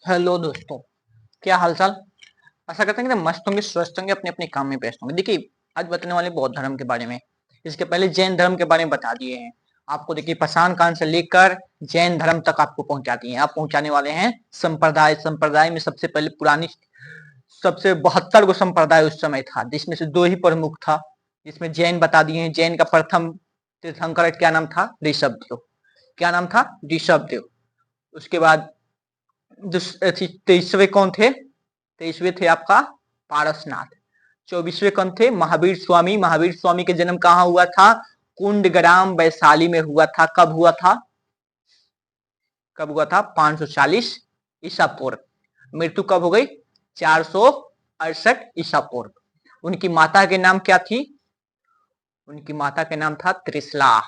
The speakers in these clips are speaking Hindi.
हेलो दोस्तों, क्या हालचाल। आशा करते हैं कि मस्त होंगे, स्वस्थ होंगे, अपने अपने काम में व्यस्त होंगे। देखिए, आज बताने वाले बौद्ध धर्म के बारे में। इसके पहले जैन धर्म के बारे में बता दिए हैं आपको। देखिए, पाषाण काल से लेकर जैन धर्म तक आपको पहुंचा दिए हैं। आप पहुंचाने वाले हैं संप्रदाय। संप्रदाय में सबसे पहले पुरानी सबसे 72 गो संप्रदाय उस समय था, जिसमें से 2 ही प्रमुख था। जिसमें जैन बता दिए हैं। जैन का प्रथम तीर्थंकर क्या नाम था? ऋषभ देव। क्या नाम था? ऋषभ देव। उसके बाद 23वें कौन थे? 23वें थे आपका पारसनाथ। 24वें कौन थे? महावीर स्वामी। महावीर स्वामी के जन्म कहाँ हुआ था? कुंडग्राम वैशाली में हुआ था। कब हुआ था? कब हुआ था? 540 ईसा पूर्व। मृत्यु कब हो गई? 468 ईसा पूर्व। उनकी माता के नाम क्या थी? उनकी माता के नाम था त्रिशला।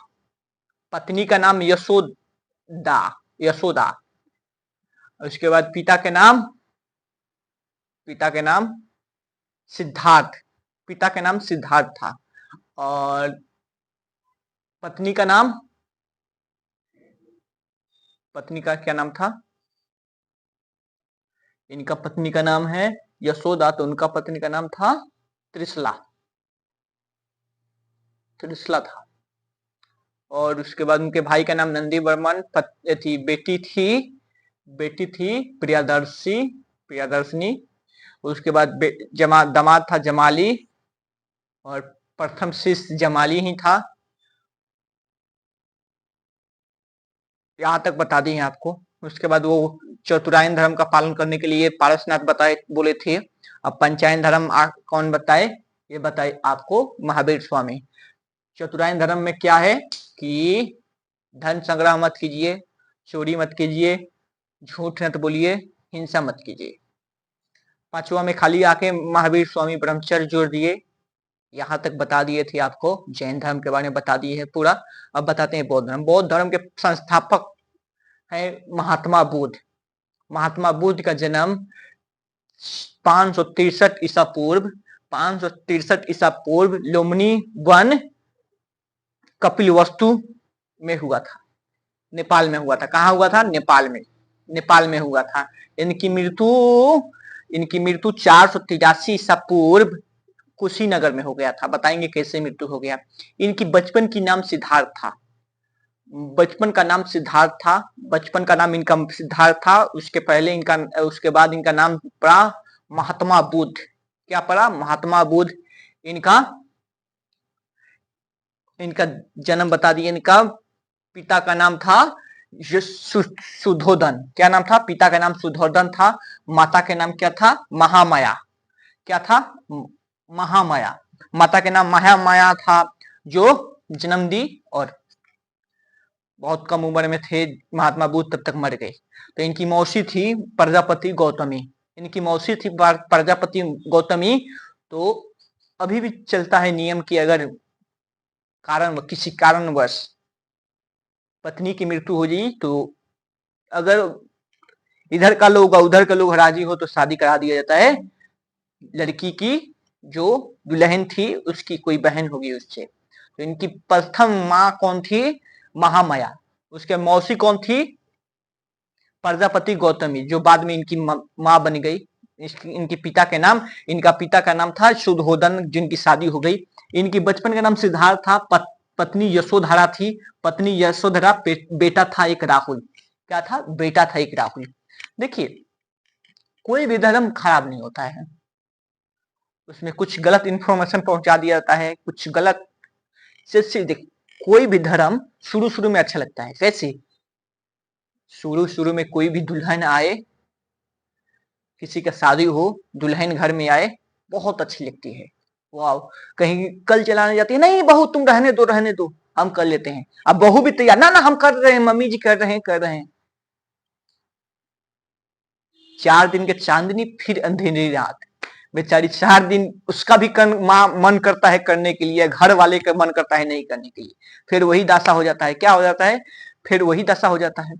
पत्नी का नाम यशोदा। यशोदा। उसके बाद पिता के नाम सिद्धार्थ। पिता का नाम सिद्धार्थ था। और पत्नी का नाम, पत्नी का क्या नाम था? इनका पत्नी का नाम है यशोदा, तो उनका पत्नी का नाम था त्रिशला। त्रिशला था। और उसके बाद उनके भाई का नाम नंदी वर्मन। थी बेटी थी प्रियदर्शी, प्रियदर्शनी। उसके बाद दामाद था जमाली। और प्रथम शिष्य जमाली ही था। यहाँ तक बता दी है आपको। उसके बाद वो चतुरायन धर्म का पालन करने के लिए पारसनाथ बताए बोले थे। अब पंचायन धर्म कौन बताए? ये बताए आपको महावीर स्वामी। चतुरायन धर्म में क्या है कि धन संग्रह मत कीजिए, चोरी मत कीजिए, झूठ मत बोलिए, हिंसा मत कीजिए। पांचवा में खाली आके महावीर स्वामी ब्रह्मचर्य जोड़ दिए। यहाँ तक बता दिए थे आपको। जैन धर्म के बारे में बता दिए है पूरा। अब बताते हैं बौद्ध धर्म। बौद्ध धर्म के संस्थापक है महात्मा बुद्ध। महात्मा बुद्ध का जन्म 563 ईसा पूर्व, 563 ईसा पूर्व लुम्बिनी वन कपिलवस्तु में हुआ था। नेपाल में हुआ था। कहाँ हुआ था? नेपाल में। नेपाल में हुआ था। इनकी मृत्यु इनकी मृत्यु 483 ईसा पूर्व कुशीनगर में हो गया था। बताएंगे कैसे मृत्यु हो गया। इनकी बचपन की नाम सिद्धार्थ था। बचपन का नाम सिद्धार्थ था। बचपन का नाम इनका सिद्धार्थ था। उसके बाद इनका नाम पड़ा महात्मा बुद्ध। क्या पड़ा? महात्मा बुद्ध। इनका इनका जन्म बता दिए। इनका पिता का नाम था सुधोधन। क्या नाम था? पिता का नाम सुधोधन था। माता के नाम क्या था? महामाया। क्या था? महामाया। माता के नाम महामाया था, जो जन्म दी। और बहुत कम उम्र में थे महात्मा बुद्ध, तब तक मर गए। तो इनकी मौसी थी प्रजापति गौतमी। इनकी मौसी थी प्रजापति गौतमी। तो अभी भी चलता है नियम कि अगर किसी कारणवश पत्नी की मृत्यु हो जाए, तो अगर इधर का लोग और उधर का लोग राजी हो तो शादी करा दिया जाता है लड़की की। जो दुल्हन थी उसकी कोई बहन होगी उससे। तो इनकी प्रथम माँ कौन थी? महामाया। उसके मौसी कौन थी? प्रजापति गौतमी, जो बाद में इनकी माँ बन गई। इनका पिता का नाम था शुद्धोधन, जिनकी शादी हो गई। इनकी बचपन का नाम सिद्धार्थ था। पत्नी यशोधरा थी। पत्नी यशोधरा। बेटा था एक राहुल। क्या था? बेटा था एक राहुल। देखिए, कोई भी धर्म खराब नहीं होता है। उसमें कुछ गलत इंफॉर्मेशन पहुंचा दिया जाता है, कुछ गलत से देख। कोई भी धर्म शुरू शुरू में अच्छा लगता है। कैसे? शुरू शुरू में कोई भी दुल्हन आए, किसी का शादी हो, दुल्हन घर में आए, बहुत अच्छी लगती है। वाह। कहीं कल चलाने जाती है, नहीं बहू तुम रहने दो, रहने दो, हम कर लेते हैं। अब बहू भी तैयार, ना ना हम कर रहे हैं, मम्मी जी कर रहे हैं, कर रहे हैं। 4 दिन के चांदनी, फिर अंधेरी रात। बेचारी 4 दिन उसका भी मन करता है करने के लिए, घर वाले का मन करता है नहीं करने के लिए। फिर वही दशा हो जाता है। क्या हो जाता है? फिर वही दशा हो जाता है।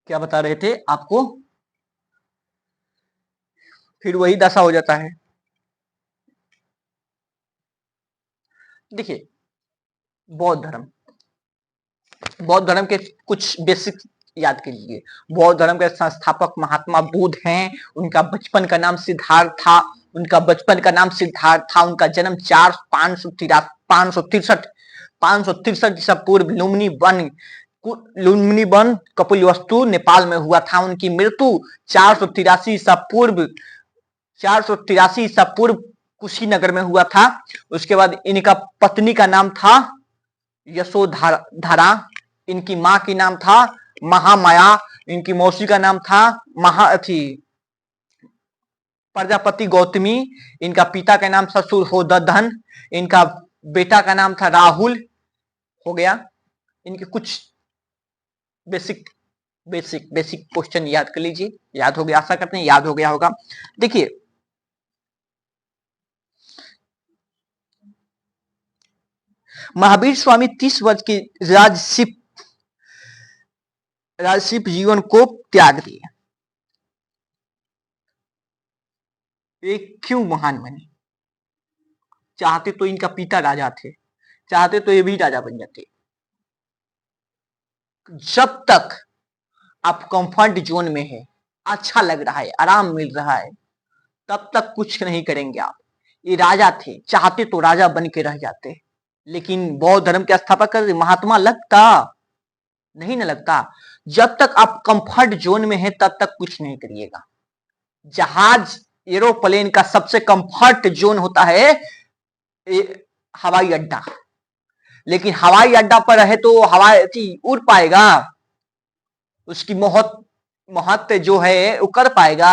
क्या बता रहे थे आपको? फिर वही दशा हो जाता है। देखिए, बौद्ध धर्म, बौद्ध धर्म के कुछ बेसिक याद कीजिए। बौद्ध धर्म के संस्थापक महात्मा बुद्ध हैं। उनका बचपन का नाम सिद्धार्थ था। उनका जन्म 563 ईसा पूर्व लुम्बिनी वन कपिलवस्तु नेपाल में हुआ था। उनकी मृत्यु 483 ईसा पूर्व कुशीनगर में हुआ था। उसके बाद इनका पत्नी का नाम था यशोधरा। इनकी माँ की नाम था महामाया। इनकी मौसी का नाम था प्रजापति गौतमी। इनका पिता का नाम ससुर होदधन। इनका बेटा का नाम था राहुल। हो गया। इनके कुछ बेसिक क्वेश्चन याद कर लीजिए। याद हो गया, आशा करते हैं याद हो गया होगा। देखिए, महावीर स्वामी 30 वर्ष की राजसिक जीवन को त्याग दिए। ये क्यों महान बने? चाहते तो इनका पिता राजा थे, चाहते तो ये भी राजा बन जाते। जब तक आप कंफर्ट जोन में है, अच्छा लग रहा है, आराम मिल रहा है, तब तक कुछ नहीं करेंगे आप। ये राजा थे, चाहते तो राजा बन के रह जाते। लेकिन बौद्ध धर्म के स्थापक महात्मा लगता नहीं न लगता। जब तक आप कंफर्ट जोन में है तब तक कुछ नहीं करिएगा। जहाज एरोप्लेन का सबसे कंफर्ट जोन होता है हवाई अड्डा। लेकिन हवाई अड्डा पर रहे तो हवाई उड़ पाएगा, उसकी महत्व जो है वो कर पाएगा।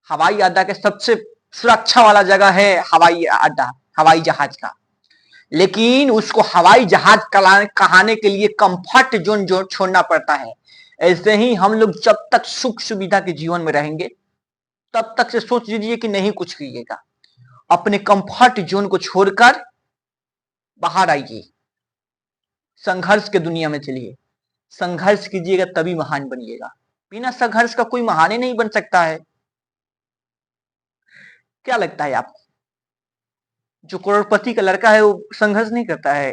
हवाई अड्डा के सबसे सुरक्षा वाला जगह है हवाई अड्डा, हवाई जहाज का। लेकिन उसको हवाई जहाज कहने के लिए कंफर्ट जोन जो छोड़ना पड़ता है। ऐसे ही हम लोग जब तक सुख सुविधा के जीवन में रहेंगे तब तक से सोच लीजिए कि नहीं कुछ कीजिएगा। अपने कंफर्ट जोन को छोड़कर बाहर आइए, संघर्ष के दुनिया में चलिए। संघर्ष कीजिएगा तभी महान बनिएगा। बिना संघर्ष का कोई महान ही नहीं बन सकता है। क्या लगता है आपको? जो करोड़पति का लड़का है वो संघर्ष नहीं करता है?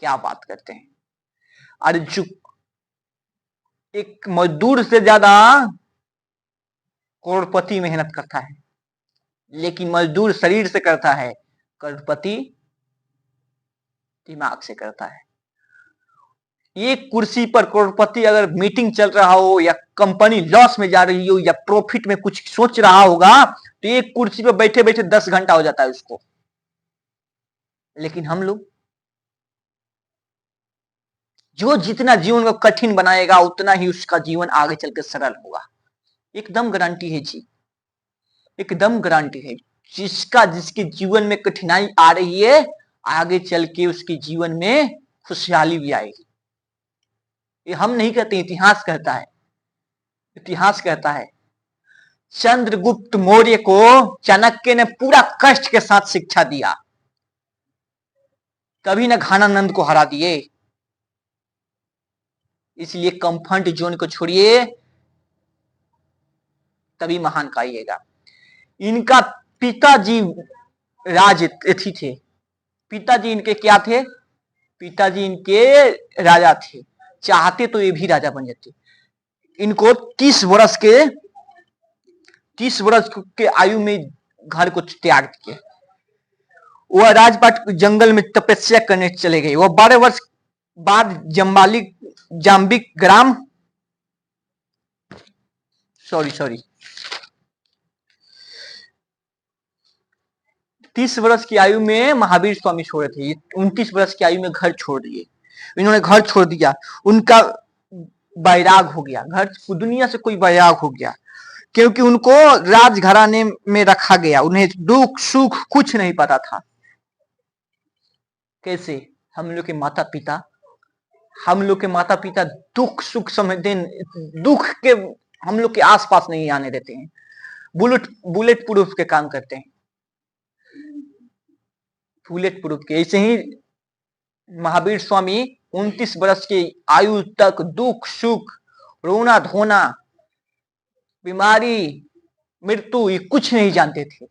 क्या बात करते हैं। अरे जो एक मजदूर से ज्यादा करोड़पति मेहनत करता है, लेकिन मजदूर शरीर से करता है, करोड़पति दिमाग से करता है। एक कुर्सी पर करोड़पति अगर मीटिंग चल रहा हो या कंपनी लॉस में जा रही हो या प्रॉफिट में कुछ सोच रहा होगा तो एक कुर्सी पर बैठे बैठे 10 घंटा हो जाता है उसको। लेकिन हम लोग जो जितना जीवन को कठिन बनाएगा उतना ही उसका जीवन आगे चलकर सरल होगा। एकदम गारंटी है जी, एकदम गारंटी है। जिसके जीवन में कठिनाई आ रही है आगे चल के उसके जीवन में खुशहाली भी आएगी। ये हम नहीं कहते, इतिहास कहता है। इतिहास कहता है चंद्रगुप्त मौर्य को चाणक्य ने पूरा कष्ट के साथ शिक्षा दिया, कभी न घानानंद को हरा दिए। इसलिए कंफर्ट जोन को छोड़िए तभी महान कहिएगा। इनका पिताजी राजअथी थे। पिताजी इनके क्या थे? पिताजी इनके राजा थे। चाहते तो ये भी राजा बन जाते। इनको 30 वर्ष के आयु में घर को त्याग किए। वह राजपाट जंगल में तपस्या करने चले गए। वह 12 वर्ष बाद जाम्बिक ग्राम 30 वर्ष की आयु में महावीर स्वामी छोड़े थे। 29 वर्ष की आयु में घर छोड़ दिए। इन्होंने घर छोड़ दिया। उनका वैराग हो गया, घर दुनिया से कोई वैराग हो गया, क्योंकि उनको राजघराने में रखा गया। उन्हें दुख सुख कुछ नहीं पता था। कैसे हम लोग के माता पिता दुख सुख समझते, दुख के हम लोग के आसपास नहीं आने देते हैं। बुलेट प्रूफ के काम करते हैं, बुलेट प्रूफ के। ऐसे ही महावीर स्वामी 29 वर्ष की आयु तक दुख सुख, रोना धोना, बीमारी, मृत्यु ये कुछ नहीं जानते थे।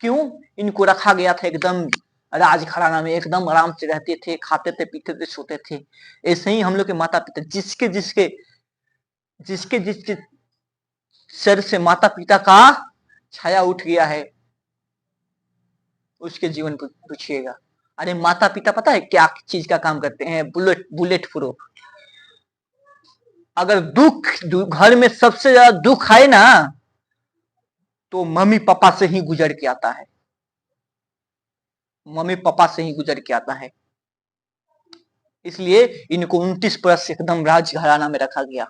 क्यों? इनको रखा गया था एकदम राजघराना में एकदम आराम से रहते थे, खाते थे, पीते थे, सोते थे। ऐसे ही हम लोग के माता पिता, जिसके जिसके जिसके जिसके सर से माता पिता का छाया उठ गया है, उसके जीवन को पूछिएगा। अरे माता पिता पता है क्या चीज का काम करते हैं? Bullet proof. अगर घर में सबसे ज्यादा दुख आए ना, तो मम्मी पापा से ही गुजर के आता है, मम्मी पापा से ही गुजर के आता है। इसलिए इनको 29 वर्ष एकदम राजघराना में रखा गया,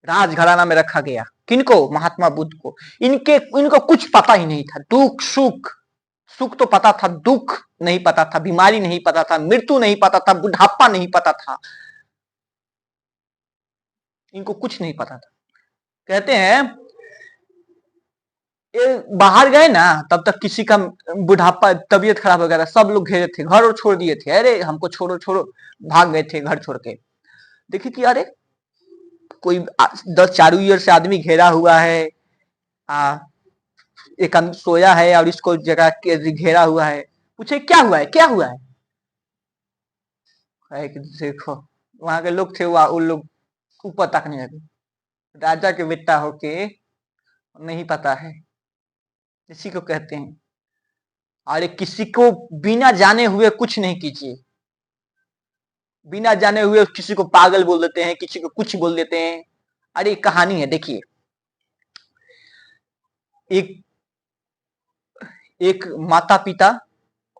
राजघराना में रखा गया। किनको? महात्मा बुद्ध को। इनको कुछ पता ही नहीं था, दुख सुख। सुख तो पता था, दुख नहीं पता था, बीमारी नहीं पता था, मृत्यु नहीं पता था, बुढ़ापा नहीं पता था, इनको कुछ नहीं पता था। कहते हैं ये बाहर गए ना, तब तक किसी का बुढ़ापा, तबीयत खराब वगैरह, सब लोग घेरे थे, घर और छोड़ दिए थे। अरे हमको छोड़ो छोड़ो, भाग गए थे घर छोड़ के। देखिए कि अरे कोई 10 चारू ईयर से आदमी घेरा हुआ है, एक सोया है और इसको जगह घेरा हुआ है। पूछे क्या हुआ है, क्या हुआ है? कि देखो वहां के लोग थे, उन लोग ऊपर ताकने लगे, राजा के बेटा होके नहीं पता है, इसी को कहते हैं। अरे किसी को बिना जाने हुए कुछ नहीं कीजिए, बिना जाने हुए किसी को पागल बोल देते हैं, किसी को कुछ बोल देते हैं। अरे कहानी है, देखिए। एक एक माता पिता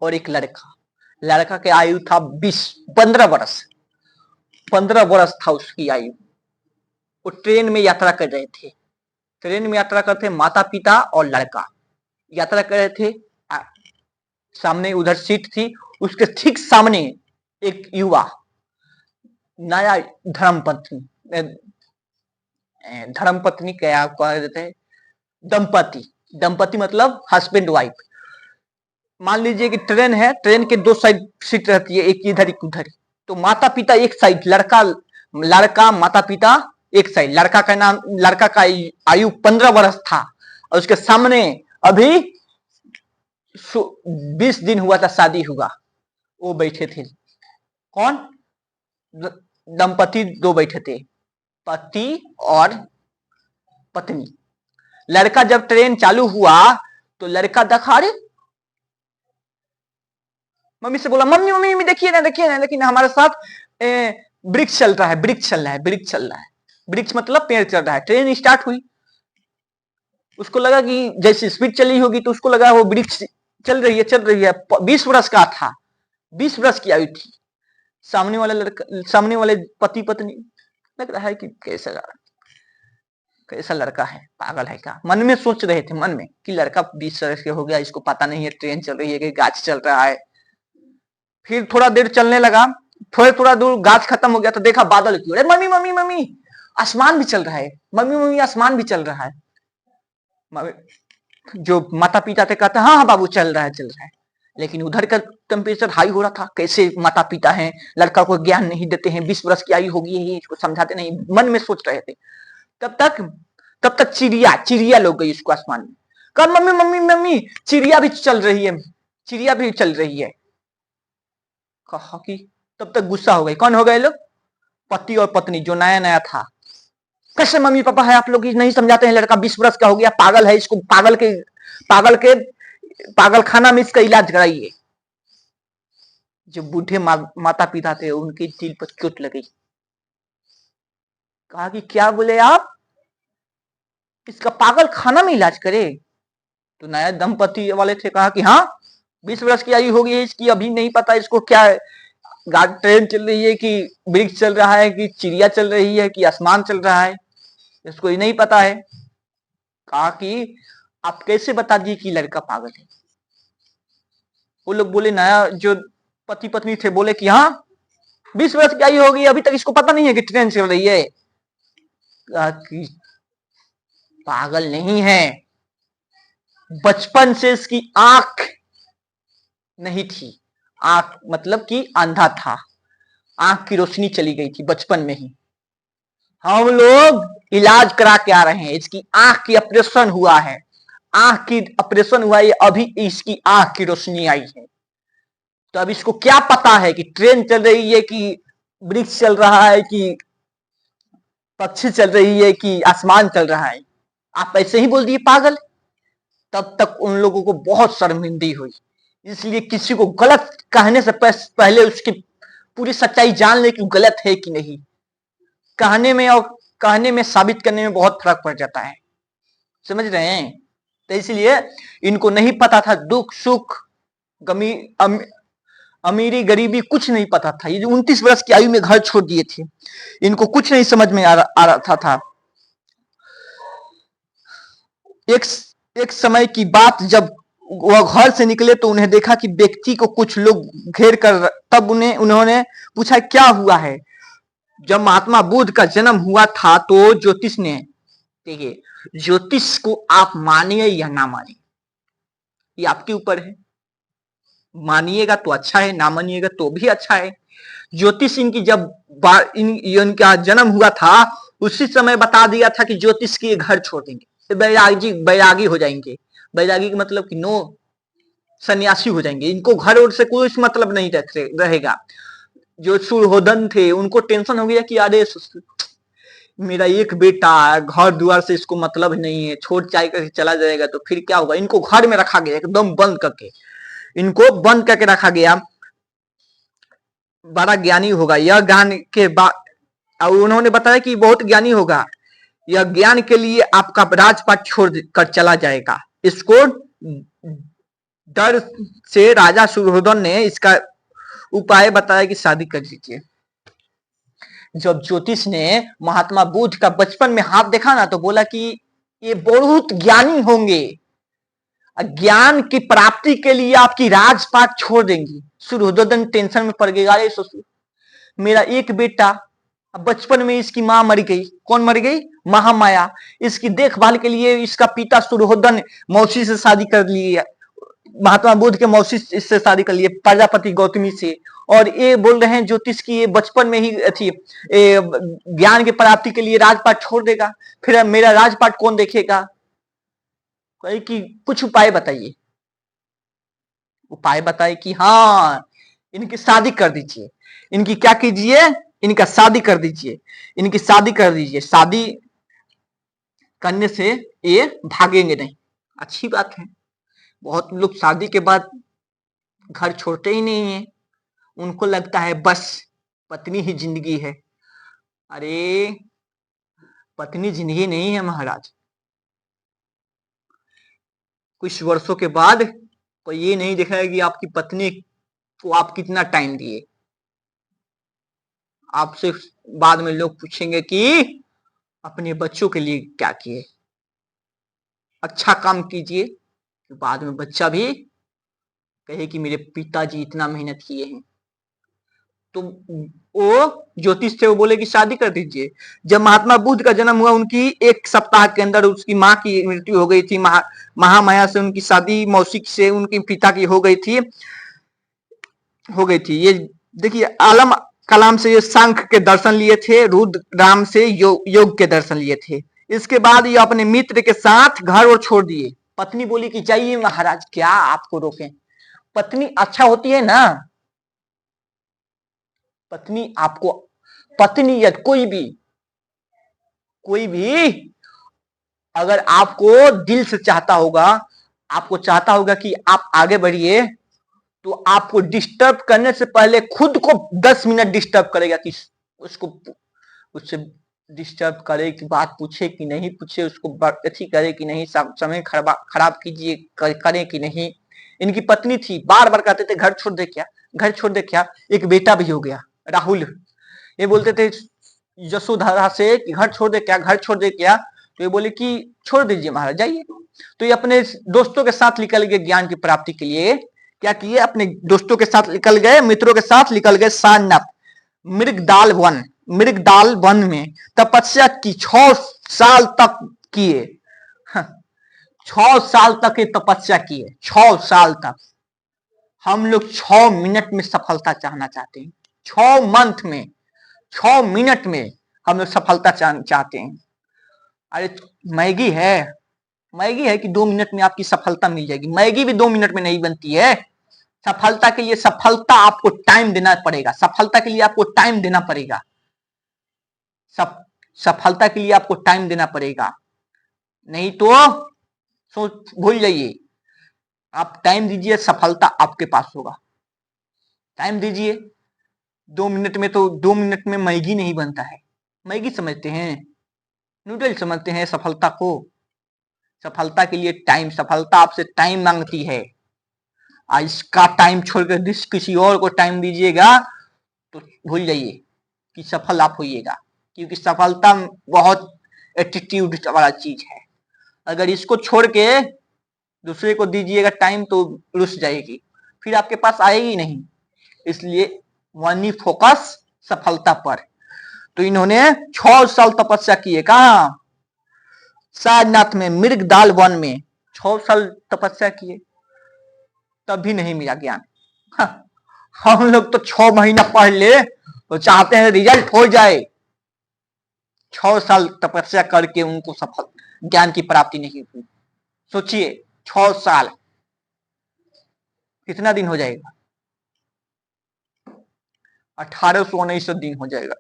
और एक लड़का, लड़का की आयु था 15 वर्ष, 15 वर्ष था उसकी आयु। वो ट्रेन में यात्रा कर रहे थे, ट्रेन में यात्रा करते, माता पिता और लड़का यात्रा कर रहे थे। सामने उधर सीट थी, उसके ठीक सामने एक युवा, नया धर्मपत्नी, धर्मपत्नी क्या कह देते हैं, दंपति, दंपति मतलब हस्बैंड वाइफ। मान लीजिए कि ट्रेन है, ट्रेन के 2 साइड सीट रहती है, एक इधर एक उधर। तो माता पिता एक साइड, लड़का माता पिता एक साइड। लड़का का आयु 15 वर्ष था और उसके सामने अभी 20 दिन हुआ था शादी हुआ, वो बैठे थे। कौन? दंपति 2 बैठे थे, पति और पत्नी। लड़का जब ट्रेन चालू हुआ तो लड़का देखा, अरे मम्मी से बोला, मम्मी मम्मी देखिए ना, देखिए ना, देखिए ना, हमारे साथ वृक्ष चल रहा है, वृक्ष चल रहा है, वृक्ष चल रहा है। वृक्ष मतलब पेड़ चल रहा है। ट्रेन स्टार्ट हुई, उसको लगा कि जैसे स्पीड चली होगी तो उसको लगा वो वृक्ष चल रही है, चल रही है। 20 वर्ष का था, 20 वर्ष की आयु थी। सामने वाले पति पत्नी, लग रहा है कि कैसा लड़का है, पागल है क्या? मन में सोच रहे थे, मन में कि लड़का 20 वर्ष के हो गया, इसको पता नहीं है ट्रेन चल रही है कि गाछ चल रहा है। फिर थोड़ा देर चलने लगा, थोड़ा दूर गाछ खत्म हो गया तो देखा बादल की ओर। मम्मी मम्मी मम्मी आसमान भी चल रहा है, मम्मी मम्मी आसमान भी चल रहा है। जो माता पिता थे कहते, हाँ हाँ बाबू चल रहा है, चल रहा है। लेकिन उधर का टेम्परेचर हाई हो रहा था। कैसे माता पिता हैं, लड़का को ज्ञान नहीं देते हैं, 20 वर्ष की आयु होगी है, इसको समझाते नहीं, मन में सोच रहे थे। तब तक चिड़िया लोग गई उसको आसमान में। कहा मम्मी मम्मी मम्मी चिड़िया भी चल रही है, चिड़िया भी चल रही है। कहा कि तब तक गुस्सा हो गई। कौन हो गए लोग? पति और पत्नी, जो नया नया था। कैसे मम्मी पापा है आप लोग, नहीं समझाते हैं, लड़का 20 वर्ष का हो गया, पागल है, इसको पागल खाना में इसका इलाज कराइए। जो बूढ़े माता पिता थे उनके दिल पर चोट लगी। कहा कि क्या बोले आप, इसका पागल खाना में इलाज करे? तो नया दंपति वाले थे, कहा कि हाँ 20 वर्ष की आयु होगी है इसकी, अभी नहीं पता इसको क्या है, ट्रेन चल रही है कि वृक्ष चल रहा है कि चिड़िया चल रही है कि आसमान चल रहा है, इसको ही नहीं पता है। कहा कि आप कैसे बता दिए कि लड़का पागल है? वो लोग बोले, नया जो पति पत्नी थे बोले कि हाँ 20 वर्ष की आयु होगी, अभी तक इसको पता नहीं है कि ट्रेन चल रही है। कहा कि पागल नहीं है, बचपन से इसकी आंख नहीं थी, आंख मतलब कि अंधा था, आंख की रोशनी चली गई थी बचपन में ही। हम लोग इलाज करा के आ रहे हैं, इसकी आंख की ऑपरेशन हुआ है, आंख की ऑपरेशन हुआ है, अभी इसकी आंख की रोशनी आई है। तो अब इसको क्या पता है कि ट्रेन चल रही है कि वृक्ष चल रहा है कि पक्षी चल रही है कि आसमान चल रहा है? आप ऐसे ही बोल दिए पागल। तब तक उन लोगों को बहुत शर्मिंदगी हुई। इसलिए किसी को गलत कहने से पहले उसकी पूरी सच्चाई जान ले कि गलत है कि नहीं। कहने में और कहने में, साबित करने में बहुत फर्क पड़ जाता है, समझ रहे हैं? तो इसलिए इनको नहीं पता था दुख सुख, गमी, अमीरी गरीबी कुछ नहीं पता था। ये जो 29 वर्ष की आयु में घर छोड़ दिए थे, इनको कुछ नहीं समझ में आ रहा था। एक समय की बात, जब वह घर से निकले तो उन्हें देखा कि व्यक्ति को कुछ लोग घेर कर, तब उन्होंने पूछा क्या हुआ है। जब महात्मा बुद्ध का जन्म हुआ था तो ज्योतिष ने, देखिए ज्योतिष को आप मानिए या ना मानिए, ये आपके ऊपर है। मानिएगा तो अच्छा है, ना मानिएगा तो भी अच्छा है। ज्योतिष इनकी जब इनका जन्म हुआ था उसी समय बता दिया था कि ज्योतिष के घर छोड़ देंगे, बैरागी हो जाएंगे। बैरागी का मतलब कि नो, सन्यासी हो जाएंगे। इनको घर और से कोई मतलब नहीं रहेगा। जो सुरहोधन थे उनको टेंशन हो गया कि अरे मेरा एक बेटा घर द्वार से इसको मतलब नहीं है, छोड़ चाय करके चला जाएगा तो फिर क्या होगा। इनको घर में रखा गया, एकदम बंद करके इनको बंद करके रखा गया। बड़ा ज्ञानी होगा यह, ज्ञान के बाद और उन्होंने बताया कि बहुत ज्ञानी होगा, यह ज्ञान के लिए आपका राजपाट छोड़ कर चला जाएगा। इसको डर से राजा सुरहोधन ने इसका उपाय बताया कि शादी कर लीजिए। जब ज्योतिष ने महात्मा बुद्ध का बचपन में हाथ देखा ना तो बोला कि ये बहुत ज्ञानी होंगे, ज्ञान की प्राप्ति के लिए आपकी राजपाट छोड़ देंगी। सुरहोधन टेंशन में पड़ गया, अरे ससुर मेरा एक बेटा, बचपन में इसकी मां मर गई। कौन मर गई? महामाया। इसकी देखभाल के लिए इसका पिता सुरहोधन मौसी से शादी कर लिए, महात्मा बुद्ध के मौसी से शादी कर लिए, प्रजापति गौतमी से। और ये बोल रहे हैं ज्योतिष की ये बचपन में ही थी, ज्ञान की प्राप्ति के लिए राजपाट छोड़ देगा, फिर मेरा राजपाट कौन देखेगा? कहे कि कुछ उपाय बताइए। उपाय बताए कि हाँ इनकी शादी कर दीजिए। इनकी क्या कीजिए? इनका शादी कर दीजिए, इनकी शादी कर दीजिए। शादी करने से ये भागेंगे नहीं। अच्छी बात है। बहुत लोग शादी के बाद घर छोड़ते ही नहीं है, उनको लगता है बस पत्नी ही जिंदगी है। अरे पत्नी जिंदगी नहीं है महाराज। कुछ वर्षों के बाद कोई ये नहीं दिखाएगा कि आपकी पत्नी को आप कितना टाइम दिए। आपसे बाद में लोग पूछेंगे कि अपने बच्चों के लिए क्या किए। अच्छा काम कीजिए, बाद में बच्चा भी कहे कि मेरे पिताजी इतना मेहनत किए हैं। तो वो ज्योतिष थे, वो बोले कि शादी कर दीजिए। जब महात्मा बुद्ध का जन्म हुआ उनकी एक सप्ताह के अंदर उसकी माँ की मृत्यु हो गई थी। महामाया से उनकी शादी मौसी से उनके पिता की हो गई थी। ये देखिए आलम कलाम से ये शंख के दर्शन लिए थे, रुद्र राम से योग के दर्शन लिए थे। इसके बाद ये अपने मित्र के साथ घर और छोड़ दिए। पत्नी बोली कि जाइए महाराज, क्या आपको रोके? पत्नी अच्छा होती है ना, पत्नी आपको, पत्नी या कोई भी अगर आपको दिल से चाहता होगा, आपको चाहता होगा कि आप आगे बढ़िए, तो आपको डिस्टर्ब करने से पहले खुद को 10 मिनट डिस्टर्ब करेगा कि उसको, उससे डिस्टर्ब करे कि बात पूछे कि नहीं पूछे, उसको अच्छी करे कि नहीं, समय खराब कीजिए करे कि नहीं। इनकी पत्नी थी, बार बार कहते थे घर छोड़ दे क्या, घर छोड़ दे क्या। एक बेटा भी हो गया राहुल, ये बोलते थे यशोधरा से कि घर छोड़ दे क्या, घर छोड़ दे क्या। तो ये बोले कि छोड़ दीजिए महाराज, जाइए। तो ये अपने दोस्तों के साथ निकल गए ज्ञान की प्राप्ति के लिए। क्या किए? अपने दोस्तों के साथ निकल गए, मित्रों के साथ निकल गए सारनाथ मृगदाल वन में तपस्या की। 6 साल तक किए, 6 साल तक ये तपस्या किए, 6 साल तक। हम लोग 6 मिनट में सफलता चाहना चाहते हैं, 6 मंथ में, 6 मिनट में हम लोग सफलता चाहते हैं। अरे मैगी है कि 2 मिनट में आपकी सफलता मिल जाएगी। मैगी भी 2 मिनट में नहीं बनती है। सफलता के लिए सफलता आपको टाइम देना पड़ेगा, सफलता के लिए आपको टाइम देना पड़ेगा, सफलता के लिए आपको टाइम देना पड़ेगा, नहीं तो सोच भूल जाइए। आप टाइम दीजिए, सफलता आपके पास होगा। टाइम दीजिए। 2 मिनट में तो 2 मिनट में मैगी नहीं बनता है। मैगी समझते हैं, नूडल समझते हैं सफलता को। सफलता के लिए टाइम, सफलता आपसे टाइम मांगती है। आज इसका टाइम छोड़कर किसी और को टाइम दीजिएगा तो भूल जाइए कि सफल आप होइएगा, क्योंकि सफलता बहुत एटीट्यूड वाला चीज है। अगर इसको छोड़ के दूसरे को दीजिएगा टाइम तो रुस जाएगी, फिर आपके पास आएगी नहीं। इसलिए वनी फोकस सफलता पर। तो इन्होंने 6 साल तपस्या किए, कहा? सारनाथ में, मृगदाल वन में 6 साल तपस्या किए, तब भी नहीं मिला ज्ञान। हम लोग तो 6 महीना पढ़ ले तो चाहते हैं रिजल्ट हो जाए। 6 साल तपस्या करके उनको सफल ज्ञान की प्राप्ति नहीं हुई। सोचिए 6 साल कितना दिन हो जाएगा? 1800-1900 दिन हो जाएगा।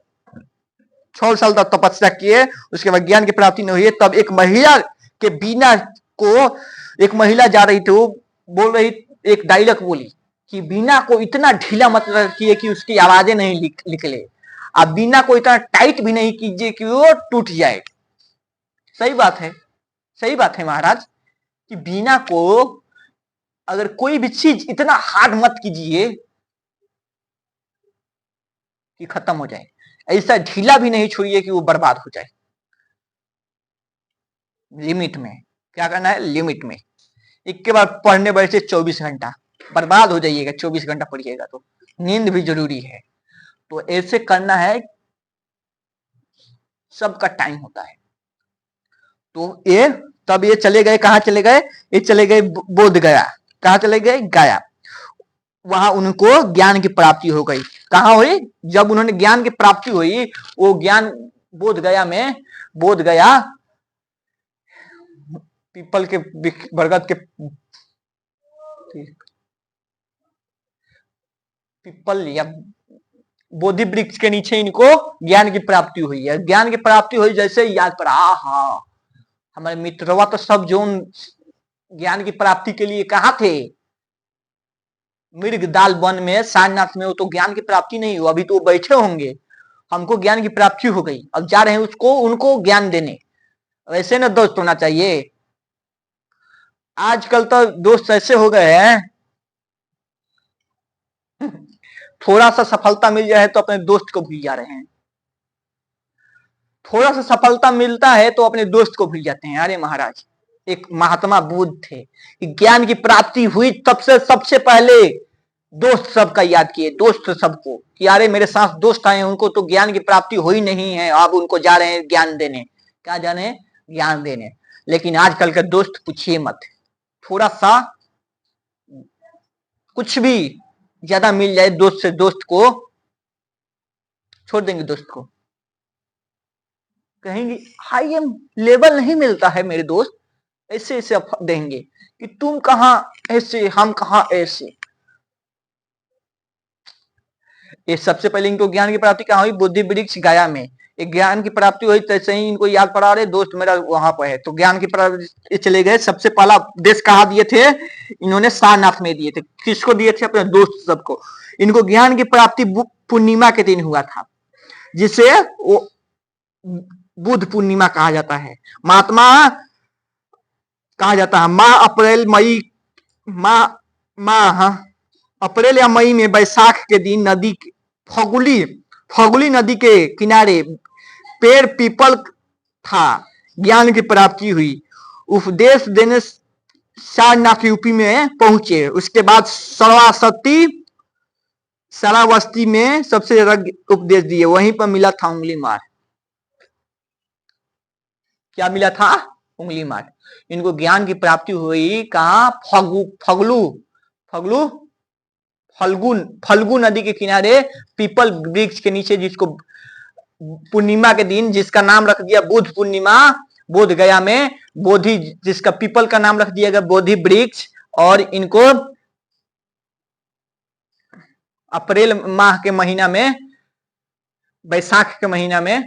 6 साल तक तपस्या किए, उसके बाद ज्ञान की प्राप्ति नहीं हुई। तब एक महिला के बीना को, एक महिला जा रही थी, वो बोल रही, एक डायलॉग बोली कि बीना को इतना ढीला मत रखिए कि उसकी आवाजें नहीं निकले, आप बीना को इतना टाइट भी नहीं कीजिए कि वो टूट जाए। सही बात है, सही बात है महाराज, कि बीना को अगर कोई भी चीज इतना हार्ड मत कीजिए कि खत्म हो जाए, ऐसा ढीला भी नहीं छोड़िए कि वो बर्बाद हो जाए। लिमिट में क्या करना है, लिमिट में। एक के बाद पढ़ने बैठे 24 घंटा, बर्बाद हो जाइएगा। 24 घंटा पढ़िएगा तो नींद भी जरूरी है। तो ऐसे करना है, सबका टाइम होता है। तो ये तब ये चले गए, कहाँ चले गए? ये चले गए बोध गया। कहाँ चले गए? गया। वहां उनको ज्ञान की प्राप्ति हो गई। कहाँ हुई? जब उन्होंने ज्ञान की प्राप्ति हुई, वो ज्ञान बोध गया में, बोध गया पीपल के, बरगद के, पीपल या बोधि वृक्ष के नीचे इनको ज्ञान की प्राप्ति हुई है। ज्ञान की प्राप्ति हुई जैसे याद पड़ा, हाँ हमारे मित्रवा तो सब जो ज्ञान की प्राप्ति के लिए कहा थे, मृगदाल वन में, सारनाथ में, वो तो ज्ञान की प्राप्ति नहीं हुआ, अभी तो वो बैठे होंगे। हमको ज्ञान की प्राप्ति हो गई, अब जा रहे हैं उसको, उनको ज्ञान देने। वैसे ना दोस्त होना चाहिए। आजकल तो दोस्त ऐसे हो गए हैं, थोड़ा सा सफलता मिल जाए तो अपने दोस्त को भूल जा रहे हैं। थोड़ा सा सफलता मिलता है तो अपने दोस्त को भूल जाते हैं। अरे महाराज, एक महात्मा बुद्ध थे, ज्ञान की प्राप्ति हुई तब से सबसे पहले दोस्त सबका याद किए, दोस्त सबको, कि अरे मेरे साथ दोस्त आए, उनको तो ज्ञान की प्राप्ति हुई नहीं है, अब उनको जा रहे हैं ज्ञान देने। क्या जाने? ज्ञान देने। लेकिन आजकल के दोस्त पूछिए मत, थोड़ा सा कुछ भी ज्यादा मिल जाए दोस्त से, दोस्त को छोड़ देंगे। दोस्त को कहेंगे हाई एम लेवल नहीं मिलता है मेरे दोस्त, ऐसे ऐसे देंगे कि तुम कहां ऐसे, हम कहां ऐसे। ये सबसे पहले इनको ज्ञान की प्राप्ति कहाँ हुई? बोधि वृक्ष गया में। एक ज्ञान की प्राप्ति हुई, तैसे ही इनको याद पड़ा, रहे दोस्त मेरा वहां पर है, तो ज्ञान की प्राप्ति चले गए। सबसे पहला देश कहाँ दिए थे इन्होंने? सारनाथ में दिए थे। किसको दिए थे? अपने दोस्त सबको। इनको ज्ञान की प्राप्ति पूर्णिमा के दिन हुआ था, जिसे वो बुद्ध पूर्णिमा कहा जाता है। महात्मा कहा जाता है। माह अप्रैल मई, माह अप्रैल या मई में बैसाख के दिन नदी, फगुली नदी के किनारे पेड़ पीपल था। ज्ञान की प्राप्ति हुई। उपदेश देने सारनाथ यूपी में पहुंचे। उसके बाद श्रावस्ती में सबसे उपदेश दिए। वहीं पर मिला था उंगली मार। क्या मिला था? उंगली मार। इनको ज्ञान की प्राप्ति हुई कहाँ? फल्गु नदी के किनारे पीपल वृक्ष के नीचे, जिसको पूर्णिमा के दिन, जिसका नाम रख दिया बुद्ध पूर्णिमा, बोध गया में। बोधि, जिसका पीपल का नाम रख दिया गया बोधि वृक्ष। और इनको अप्रैल माह के महीना में, बैसाख के महीना में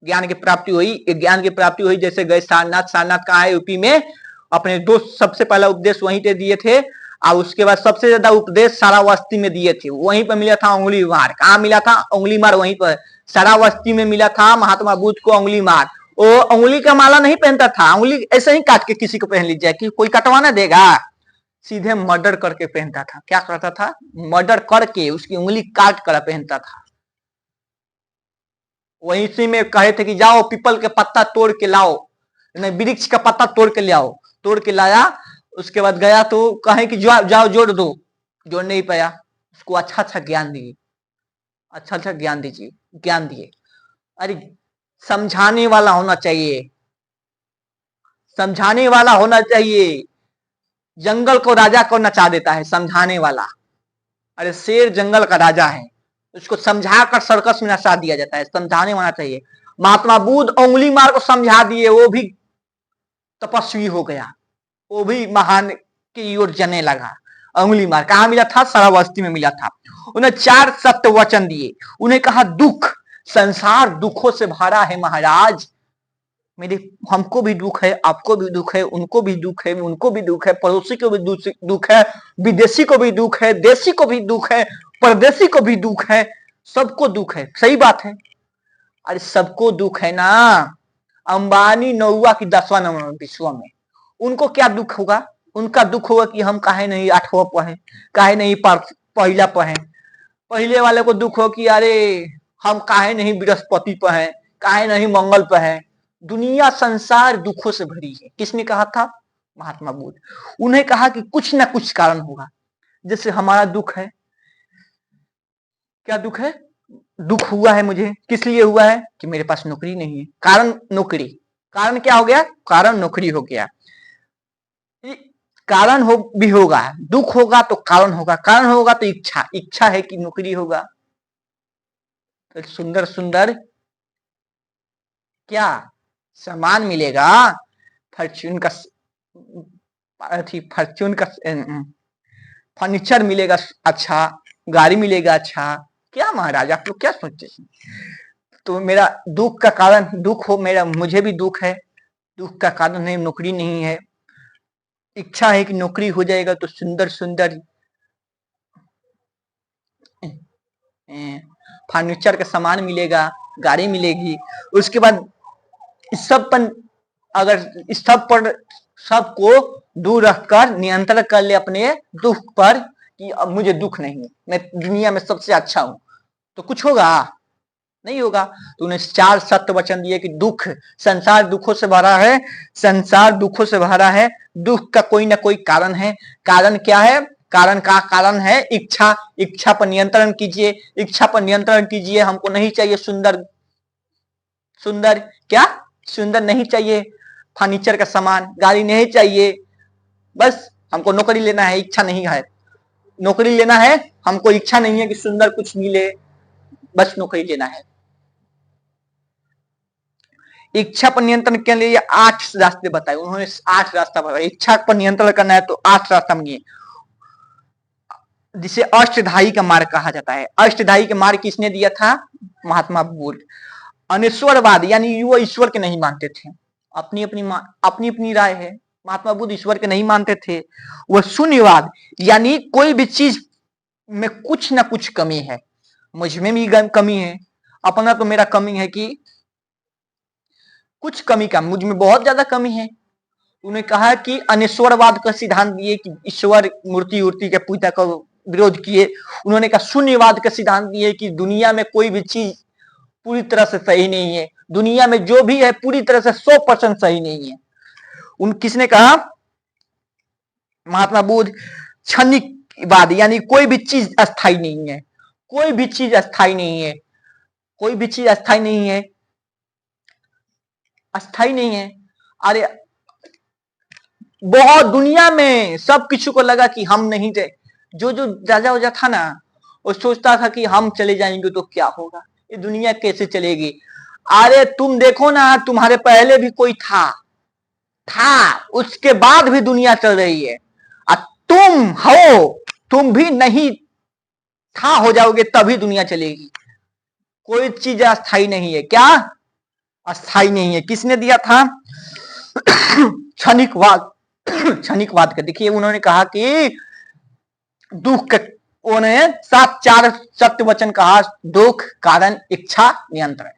ज्ञान की प्राप्ति हुई। ज्ञान की प्राप्ति हुई जैसे गए सारनाथ। सारनाथ कहाँ है? यूपी में। अपने दो सबसे पहला उपदेश वहीं पे दिए थे, और उसके बाद सबसे ज्यादा उपदेश सारावस्ती में दिए थे। वहीं पर मिला था उंगली मार। कहाँ मिला था? उंगली मार वहीं पर सारावस्ती में मिला था महात्मा बुद्ध को उंगली मार। वो उंगली का माला नहीं पहनता था, उंगली ऐसे ही काट के किसी को पहन लीजिए कि कोई कटवाना देगा, सीधे मर्डर करके पहनता था। क्या करता था? मर्डर करके उसकी उंगली काट कर पहनता था। वहीं इसी में कहे थे कि जाओ पीपल के पत्ता तोड़ के लाओ, वृक्ष का पत्ता तोड़ के ले आओ। तोड़ के लाया, उसके बाद गया तो कहे कि जाओ जोड़ दो, जोड़ नहीं पाया। उसको अच्छा अच्छा ज्ञान दिए, अच्छा अच्छा ज्ञान दीजिए, ज्ञान दिए। अरे समझाने वाला होना चाहिए, समझाने वाला होना चाहिए। जंगल को राजा को नचा देता है समझाने वाला। अरे शेर जंगल का राजा है, उसको समझा कर सर्कस में नचा दिया जाता है। समझाने वाला चाहिए। महात्मा बुद्ध उंगली मार को समझा दिए, वो भी तपस्वी हो गया, वो भी महान की ओर जाने लगा। उंगली मार कहाँ मिला था? श्रावस्ती में मिला था। उन्हें 4 सत्य वचन दिए। उन्हें कहा दुख, संसार दुखों से भरा है महाराज। मेरे हमको भी दुख है, आपको भी दुख है, उनको भी दुख है, उनको भी दुख है, पड़ोसी को भी दुख है, विदेशी को भी दुख है, देशी को भी दुख है, परदेशी को भी दुख है, सबको दुख है। सही बात है। अरे सबको दुख है ना। अंबानी नौवा की 10वां नंबर विश्व में, उनको क्या दुख होगा? उनका दुख होगा कि हम काहे नहीं 8वां पढ़े, काहे नहीं पहला पढ़े। पहले वाले को दुख हो कि अरे हम काहे नहीं बृहस्पति पढ़े, काहे नहीं मंगल पढ़े। दुनिया संसार दुखों से भरी है। किसने कहा था? महात्मा बुद्ध। उन्हें कहा कि कुछ ना कुछ कारण होगा। जैसे हमारा दुख है, क्या दुख है? दुख हुआ है मुझे, किस लिए हुआ है? कि मेरे पास नौकरी नहीं है। कारण नौकरी। कारण क्या हो गया? कारण नौकरी हो गया। कारण हो भी होगा, दुख होगा तो कारण होगा, कारण होगा तो इच्छा, इच्छा है कि नौकरी होगा। तो सुंदर सुंदर क्या सामान मिलेगा? फॉर्च्यून का, फॉर्च्यून का फर्नीचर मिलेगा, अच्छा गाड़ी मिलेगा। अच्छा क्या महाराज आप लोग क्या सोचते हैं? तो मेरा दुख का कारण, दुख हो मेरा, मुझे भी दुख है। दुख का कारण है नौकरी नहीं है। इच्छा है कि नौकरी हो जाएगा तो सुंदर सुंदर फर्नीचर का सामान मिलेगा, गाड़ी मिलेगी। उसके बाद इस सब पर, अगर इस सब पर सबको दूर रखकर नियंत्रण कर ले अपने दुख पर कि अब मुझे दुख नहीं है, मैं दुनिया में सबसे अच्छा हूं, तो कुछ होगा? नहीं होगा। तो उन्हें 4 सत्य वचन दिए कि दुख, संसार दुखों से भरा है, संसार दुखों से भरा है। दुख का कोई ना कोई कारण है। कारण क्या है? कारण का कारण है इच्छा। इच्छा पर नियंत्रण कीजिए, इच्छा पर नियंत्रण कीजिए। हमको नहीं चाहिए सुंदर सुंदर, क्या सुंदर नहीं चाहिए फर्नीचर का सामान, गाड़ी नहीं चाहिए। बस हमको नौकरी लेना है, इच्छा नहीं है। नौकरी लेना है, हमको इच्छा नहीं है कि सुंदर कुछ मिले, बस नौकरी लेना है। इच्छा पर नियंत्रण के लिए 8 रास्ते बताए उन्होंने। 8 रास्ता बताया। इच्छा पर नियंत्रण करना है तो 8 रास्ता मांगिए, जिसे अष्टधाई का मार्ग कहा जाता है। अष्टधाई का मार्ग किसने दिया था? महात्मा बुद्ध। अनिश्वरवाद, यानी वो ईश्वर के नहीं मानते थे। अपनी अपनी राय है। महात्मा बुद्ध ईश्वर के नहीं मानते थे। वह शून्यवाद, यानी कोई भी चीज में कुछ ना कुछ कमी है। मुझ में भी कमी है, अपना तो मेरा कमी है कि कुछ कमी का, मुझ में बहुत ज्यादा कमी है। उन्होंने कहा कि अनिश्वरवाद का सिद्धांत दिए कि ईश्वर मूर्ति के पूजा का विरोध किए। उन्होंने कहा शून्यवाद का सिद्धांत दिए कि दुनिया में कोई भी चीज पूरी तरह से सही नहीं है, दुनिया में जो भी है पूरी तरह से 100% सही नहीं है। उन किसने कहा? महात्मा बुद्ध। क्षणिकवाद, यानी कोई भी चीज अस्थाई नहीं है, कोई भी चीज अस्थाई नहीं है, कोई भी चीज अस्थाई नहीं है, अस्थाई नहीं है। अरे बहुत दुनिया में सब किसी को लगा कि हम नहीं थे। जो जो राजा वजा था ना, वो सोचता था कि हम चले जाएंगे तो क्या होगा, ये दुनिया कैसे चलेगी। अरे तुम देखो ना, तुम्हारे पहले भी कोई था, उसके बाद भी दुनिया चल रही है। और तुम हो, तुम भी नहीं था हो जाओगे तभी दुनिया चलेगी। कोई चीज अस्थाई नहीं है। क्या अस्थाई नहीं है? किसने दिया था? क्षणिकवाद। क्षणिकवाद का देखिए, उन्होंने कहा कि दुख के, उन्होंने 4 सत्य वचन कहा। दुख, कारण, इच्छा, नियंत्रण।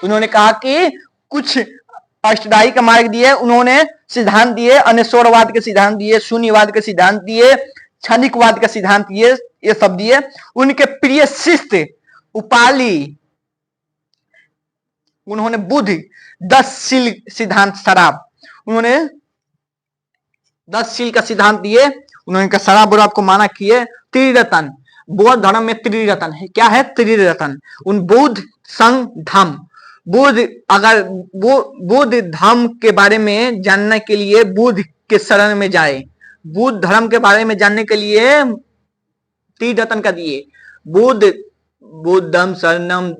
उन्होंने कहा कि कुछ अष्टदायी का मार्ग दिए, उन्होंने सिद्धांत दिए, अनेश्वरवाद के सिद्धांत दिए, शून्यवाद के सिद्धांत दिए, क्षणिकवाद का सिद्धांत दिए, ये सब दिए। उनके प्रिय शिष्य उपाली, उन्होंने बुद्ध 10 शील सिद्धांत शराब, उन्होंने 10 शील का सिद्धांत दिए। उन्होंने कहा शराब और आपको माना किए। त्रिरतन, बौद्ध धर्म में त्रिरतन है। क्या है? त्रिरतन। उन बुद्ध, संघ, धम्म। बुद्ध, अगर बुद्ध धर्म के बारे में जानने के लिए बुद्ध के शरण में जाए, बुद्ध धर्म के बारे में जानने के लिए त्रिरतन का दिए। बुद्धम शरणम,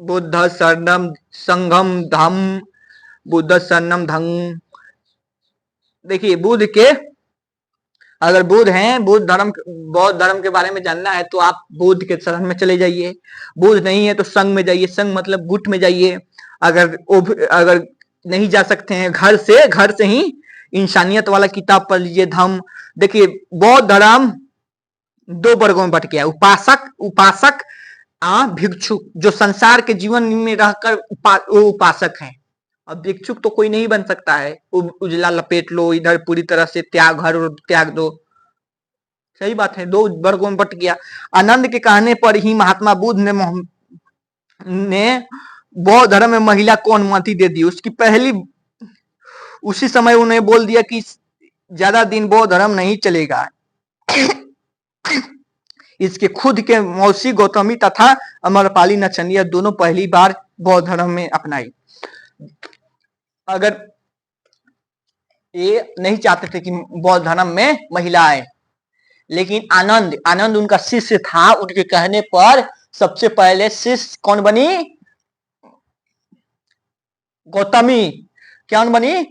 बुद्ध शरणम संघम धम्म, बुद्ध शरणम धम्म। देखिए, बुद्ध के, अगर बुद्ध हैं, बुद्ध धर्म, बौद्ध धर्म के बारे में जानना है तो आप बुद्ध के शरण में चले जाइए। बुद्ध नहीं है तो संघ में जाइए, संघ मतलब गुट में जाइए। अगर नहीं जा सकते हैं, घर से ही इंसानियत वाला किताब पढ़ लीजिए, धम्म। देखिए, बौद्ध धर्म 2 वर्गों में बट गया, उपासक भिक्षुक। जो संसार के जीवन में रहकर वो उपासक हैं। अब भिक्षुक तो कोई नहीं बन सकता है। उजला लपेट लो, इधर पूरी तरह से त्याग, हर त्याग दो। सही बात है, 2 वर्गों में बट गया। आनंद के कहने पर ही महात्मा बुद्ध ने बौद्ध धर्म में महिला को अनुमति दे दी। उसी समय उन्हें बोल दिया कि ज्यादा दिन बौद्ध धर्म नहीं चलेगा। इसके खुद के मौसी गौतमी तथा अमरपाली नचनिया दोनों पहली बार बौद्ध धर्म में अपनाई। अगर ये नहीं चाहते थे कि बौद्ध धर्म में महिला आए, लेकिन आनंद उनका शिष्य था। उनके कहने पर सबसे पहले शिष्य कौन बनी? गौतमी। क्या बनी?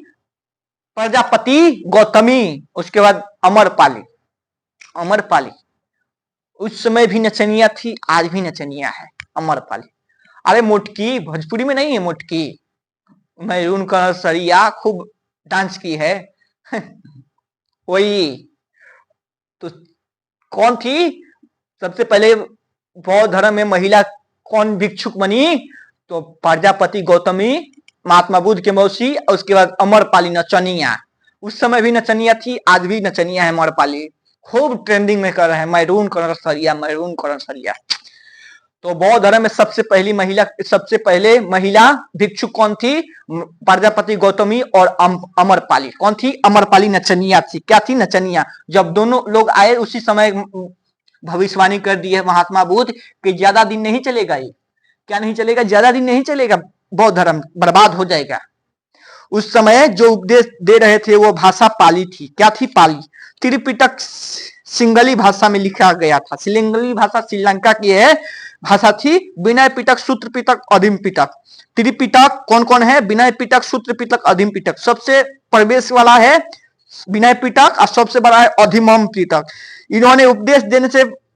प्रजापति गौतमी। उसके बाद अमरपाली। उस समय भी नचनिया थी, आज भी नचनिया है अमरपाली। अरे मोटकी, भोजपुरी में नहीं है मोटकी, मैरून कलर सरिया, खूब डांस की है। वही तो। कौन थी सबसे पहले बौद्ध धर्म में महिला? कौन भिक्षुक बनी? तो प्रजापति गौतमी, महात्मा बुद्ध के मौसी, और उसके बाद अमरपाली नचनिया। उस समय भी नचनिया थी, आज भी नचनिया है अमरपाली। खूब ट्रेंडिंग में कर रहे हैं, मैरून कलर सरिया। तो बौद्ध धर्म में सबसे पहले महिला भिक्षुक कौन थी? प्रजापति गौतमी और अमरपाली। कौन थी? अमरपाली नचनिया थी। क्या थी? नचनिया। जब दोनों लोग आए उसी समय भविष्यवाणी कर दी है महात्मा बुद्ध कि ज्यादा दिन नहीं चलेगा। ये क्या नहीं चलेगा? ज्यादा दिन नहीं चलेगा, बौद्ध धर्म बर्बाद हो जाएगा। उस समय जो उपदेश दे रहे थे वो भाषा पाली थी। क्या थी? पाली। त्रिपिटक सिंगली भाषा में लिखा गया था। सिंगली भाषा श्रीलंका की है भाषा थी। विनय पिटक, सूत्र पिटक, अधिम पिटक। त्रिपिटक कौन कौन है? विनय पिटक, सूत्र पिटक, अधिम पिटक। सबसे प्रवेश वाला है विनय पिटक और सबसे बड़ा है अधिमम पिटक। इन्होंने उपदेश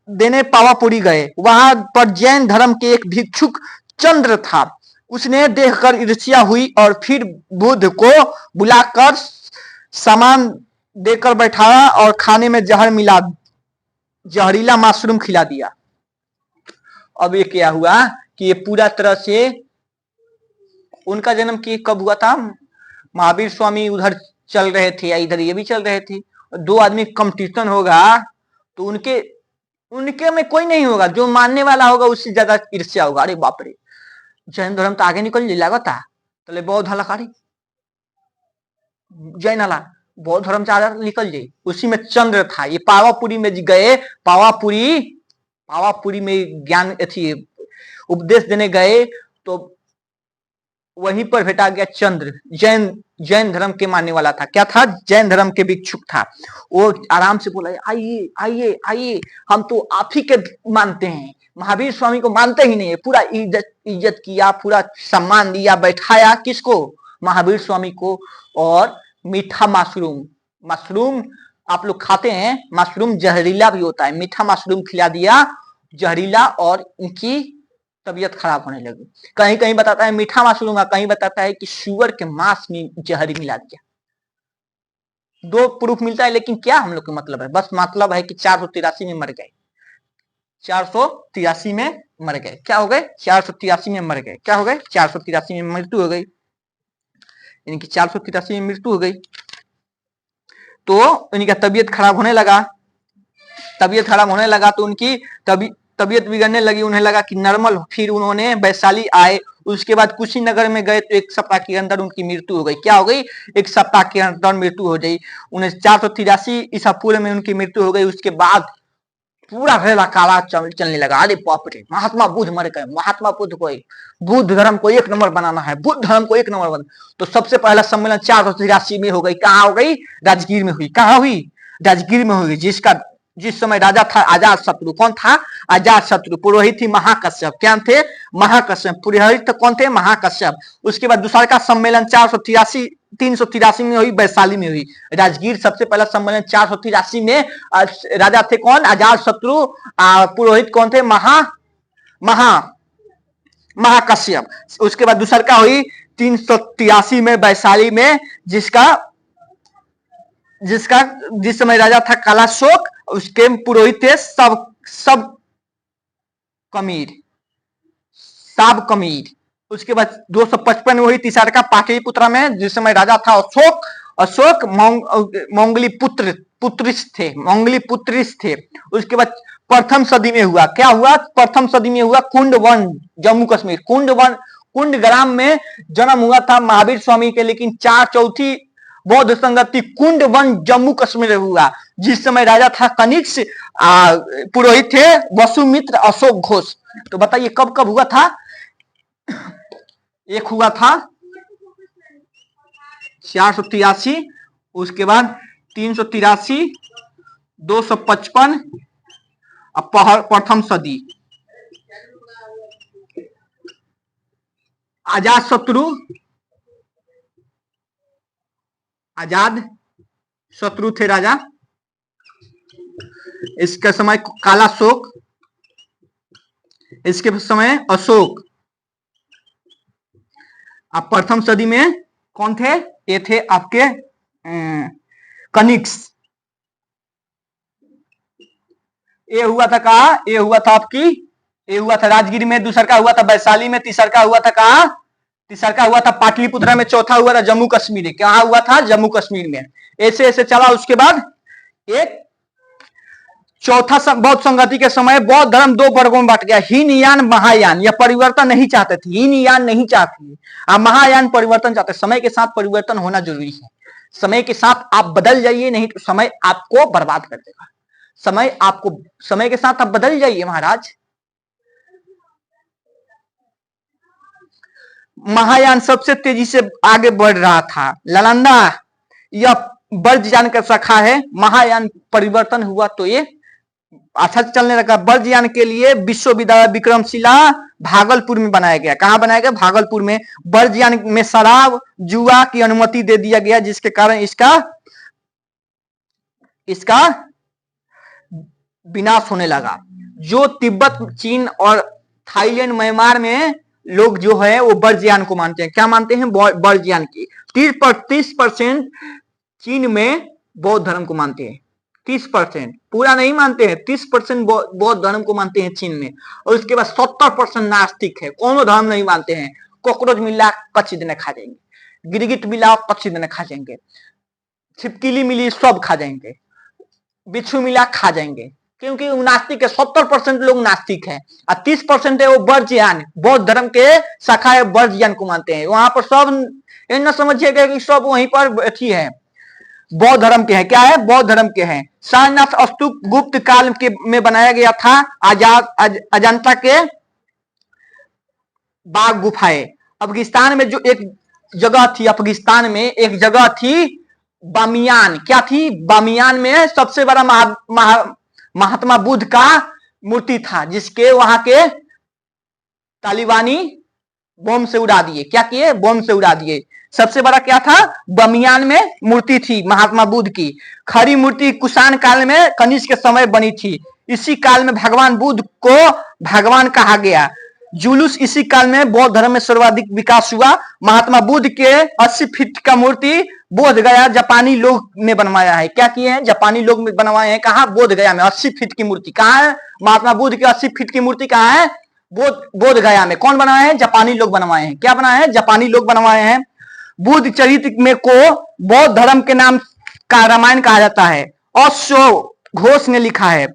देने पावापुरी गए। वहां पर जैन धर्म के एक भिक्षुक चंद्र था। उसने देखकर ईर्ष्या हुई और फिर बुद्ध को बुलाकर सामान देकर बैठाया और खाने में जहरीला मशरूम खिला दिया। अब ये क्या हुआ कि ये पूरा तरह से, उनका जन्म कब हुआ था? महावीर स्वामी उधर चल रहे थे या इधर ये भी चल रहे थे। 2 आदमी कंपटीशन होगा तो उनके में कोई नहीं होगा, जो मानने वाला होगा उससे ज्यादा ईर्ष्या होगा। अरे बाप रे, जैन धर्म तो आगे निकल लागता, तो बौद्ध हलाकारी जैन हला बौद्ध धर्म से निकल जाये। उसी में चंद्र था। ये पावापुरी में गए, पावापुरी में ज्ञान थी, उपदेश देने गए तो वहीं पर भेटा गया चंद्र। जैन धर्म के मानने वाला था। क्या था? जैन धर्म के भिक्षुक था। वो आराम से बोला, आइए आइए आइए, हम तो आप ही के मानते हैं, महावीर स्वामी को मानते ही नहीं है। पूरा इज्जत किया, पूरा सम्मान दिया, बैठाया किसको? महावीर स्वामी को। और मीठा मशरूम आप लोग खाते हैं, मशरूम जहरीला भी होता है, मीठा मशरूम खिला दिया। जहरीला और उनकी तबीयत खराब होने लगी। कहीं कहीं बताता है मीठा मांस लूंगा, कहीं बताता है कि शुगर के मांस में जहर मिला दिया। दो प्रूफ मिलता है, लेकिन क्या हम लोग का मतलब है, बस मतलब है कि 483 में मर गए, 483 में मर गए। क्या हो गए? 483 में मर गए। क्या हो गए? 483 में मृत्यु हो गई, यानी कि 483 में मृत्यु हो गई। तो इनका तबीयत खराब होने लगा, तबीयत खराब होने लगा तो उनकी तबीयत बिगड़ने लगी, उन्हें लगा कि नॉर्मल। फिर उन्होंने वैशाली आए, उसके बाद कुशीनगर में गए तो 1 सप्ताह के अंदर उनकी मृत्यु हो गई। क्या हो गई? 1 सप्ताह के अंदर मृत्यु हो गई। 483 ईसा पूर्व में उनकी मृत्यु हो गई। उसके बाद पूरा रेला काला चलने लगा। अरे बाप रे, महात्मा बुद्ध मर गए, महात्मा बुद्ध को, बुद्ध धर्म को 1 नंबर बनाना है, बुद्ध धर्म को 1 नंबर बनाना। तो सबसे पहला सम्मेलन 483 में हो गई। कहाँ हो गई? राजगीर में हुई। कहाँ हुई? राजगीर में हुई। जिस समय राजा था अजात शत्रु। कौन था? अजात शत्रु। पुरोहित थी महाकश्यप। क्या थे? महाकश्यप। पुरोहित कौन थे? महाकश्यप। उसके बाद दूसरा का सम्मेलन 383 में हुई, वैशाली में हुई। राजगीर सबसे पहला सम्मेलन 483 में। राजा थे कौन? अजात शत्रु। पुरोहित कौन थे? महाकश्यप। उसके बाद दूसरा का हुई 383 में वैशाली में, जिस समय राजा था कालाशोक, उसके पुरोहित थे सब कमीर। उसके बाद 255 में हुई तीसरा का पाटलिपुत्रा में, जिस समय राजा था अशोक मंगली पुत्रिश थे। उसके बाद प्रथम सदी में हुआ। क्या हुआ? प्रथम सदी में हुआ कुंडवन, जम्मू कश्मीर। कुंडग्राम में जन्म हुआ था महावीर स्वामी के, लेकिन 4 बौद्ध संगति कुंडवन जम्मू कश्मीर हुआ। जिस समय राजा था कनिष्क, पुरोहित थे वसुमित्र अशोक घोष। तो बताइए कब कब हुआ था? एक हुआ था 483, उसके बाद 383, 255, प्रथम सदी। आजाद शत्रु थे राजा। इसके समय कालाशोक, इसके समय अशोक। अब प्रथम सदी में कौन थे? ये थे आपके कनिष्क। ये हुआ था कहा? ये हुआ था राजगीर में। दूसरा का हुआ था वैशाली में। तीसरा का हुआ था कहा? तीसरा का हुआ था पाटलिपुत्रा में। चौथा हुआ था जम्मू कश्मीर। कहा हुआ था? जम्मू कश्मीर में। ऐसे ऐसे चला। उसके बाद एक चौथा बौद्ध संगति के समय बौद्ध धर्म 2 वर्गों में बांट गया, हीनयान, महायान। यह परिवर्तन नहीं चाहते थे, हीनयान नहीं चाहते, महायान परिवर्तन चाहते। समय के साथ परिवर्तन होना जरूरी है। समय के साथ आप बदल जाइए, नहीं तो समय आपको बर्बाद कर देगा। समय के साथ आप बदल जाइए महाराज। महायान सबसे तेजी से आगे बढ़ रहा था। नालंदा यह ब्रजयान का शाखा है। महायान परिवर्तन हुआ तो ये अच्छा चलने लगा। ब्रजयान के लिए विश्वविद्यालय विक्रमशिला भागलपुर में बनाया गया। कहां बनाया गया? भागलपुर में। ब्रजयान में शराब जुआ की अनुमति दे दिया गया, जिसके कारण इसका विनाश होने लगा। जो तिब्बत, चीन और थाईलैंड, म्यांमार में लोग जो है वो ब्रजयान को मानते हैं। क्या मानते हैं? ब्रजयान की। 30% चीन में बौद्ध धर्म को मानते हैं। 30%, पूरा नहीं मानते हैं, 30% बौद्ध धर्म को मानते हैं चीन में। और उसके बाद 70% नास्तिक है, कोनो धर्म नहीं मानते हैं। कॉकरोच मिला कच्ची दिन खा जाएंगे, गिरगिट मिला कच्ची दिन खा जाएंगे, छिपकली मिली सब खा जाएंगे, बिच्छू मिला खा जाएंगे, क्योंकि नास्तिक है। 70% लोग नास्तिक है और 30% है वो ब्रजयान, बौद्ध धर्म के शाखा है, ब्रजयान को मानते हैं। वहां पर सब ये न समझिएगा कि सब वहीं पर अच्छी है, बौद्ध धर्म के हैं। क्या है? बौद्ध धर्म के हैं। सारनाथ स्तूप गुप्त काल के में बनाया गया था। अजंता के बाग गुफाएं। अफगानिस्तान में जो एक जगह थी, अफगानिस्तान में एक जगह थी बामियान। क्या थी? बामियान में सबसे बड़ा महात्मा बुद्ध का मूर्ति था, जिसके वहां के तालिबानी बम से उड़ा दिए। क्या किए? बम से उड़ा दिए। सबसे बड़ा क्या था? बामियान में मूर्ति थी महात्मा बुद्ध की। खड़ी मूर्ति कुषाण काल में कनिष्क के समय बनी थी। इसी काल में भगवान बुद्ध को भगवान कहा गया। जुलूस इसी काल में बौद्ध धर्म में सर्वाधिक विकास हुआ। महात्मा बुद्ध के 80 फीट का मूर्ति बोध गया जापानी लोग ने बनवाया है। क्या किए हैं? जापानी लोग में बनवाए हैं। कहा? बोध गया में 80 फीट की मूर्ति। कहां है महात्मा बुद्ध की 80 फीट की मूर्ति? कहां है? बोध गया में। कौन बनाए हैं? जापानी लोग बनवाए हैं। क्या बनाए हैं? जापानी लोग बनवाए हैं। बुद्ध चरित्र में को बौद्ध धर्म के नाम का रामायण कहा जाता है। अश्व घोष ने लिखा है।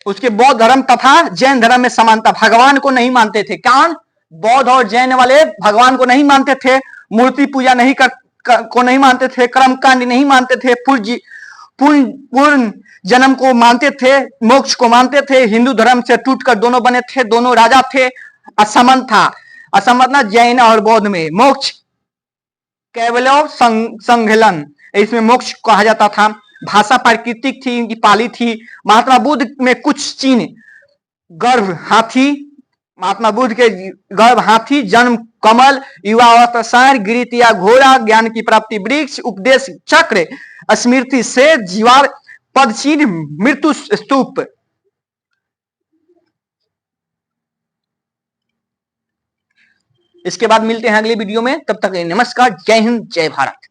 उसके बौद्ध धर्म तथा जैन धर्म में समानता। भगवान को नहीं मानते थे। कौन? बौद्ध और जैन वाले भगवान को नहीं मानते थे। मूर्ति पूजा नहीं को नहीं मानते थे। कर्मकांड नहीं मानते थे। पूर्ण जन्म को मानते थे। मोक्ष को मानते थे। हिंदू धर्म से टूटकर दोनों बने थे। दोनों राजा थे। असमन था। असमन ना जैन और बौद्ध में मोक्ष केवल संघलन, इसमें मोक्ष कहा जाता था। भाषा प्राकृतिक थी, इनकी पाली थी। महात्मा बुद्ध में कुछ चिन्ह। गर्भ हाथी, महात्मा बुद्ध के गर्भ हाथी, जन्म कमल, युवा अवस्था सांड, गिरित या घोड़ा, ज्ञान की प्राप्ति वृक्ष, उपदेश चक्र, स्मृति से जीवार, पद चिन्ह, मृत्यु स्तूप। इसके बाद मिलते हैं अगले वीडियो में। तब तक नमस्कार, जय हिंद, जय भारत।